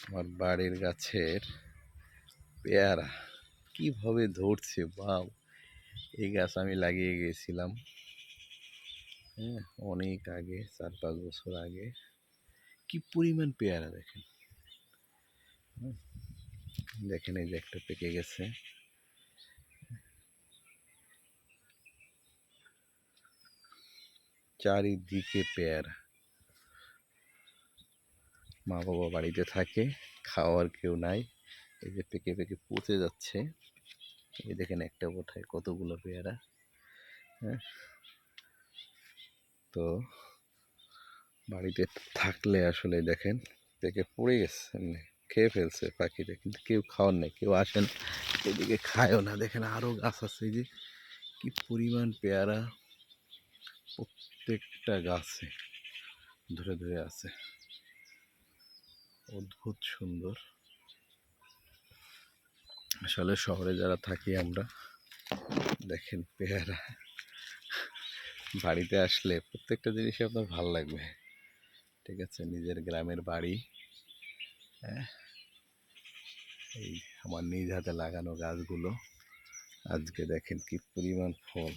আমার বাড়ির গাছের পেয়ারা কিভাবে ধরছে, বাও! এই গাছ আমি লাগিয়ে গেছিলাম, হ্যাঁ, অনেক আগে, 4-5 বছর আগে। কি পরিমাণ পেয়ারা দেখেন! দেখেন এই যে একটা পেকে গেছে। চারিদিকে পেয়ারা। মা বাবা বাড়িতে থাকে, খাওয়ার কেউ নাই, এই যে পেকে পেকে পচে যাচ্ছে। এই দেখেন একটা বোঠায় কতগুলো পেয়ারা। হ্যাঁ, তো বাড়িতে থাকলে আসলে দেখেন পেকে পড়ে গেছে, এমনি খেয়ে ফেলছে পাখিতে, কিন্তু কেউ খাওয়ার নেই, কেউ আসেন এদিকে খায়ও না। দেখেন আরও গাছ আছে, এই যে কি পরিমাণ পেয়ারা, প্রত্যেকটা গাছে ধরে ধরে আছে, অদ্ভুত সুন্দর। আসলে শহরে যারা থাকি আমরা, দেখেন পেয়ারা বাড়িতে আসলে প্রত্যেকটা জিনিসই আপনার ভালো লাগবে। ঠিক আছে, নিজের গ্রামের বাড়ি, হ্যাঁ, এই আমার নিজ হাতে লাগানো গাছগুলো আজকে দেখেন কি পরিমাণ ফল।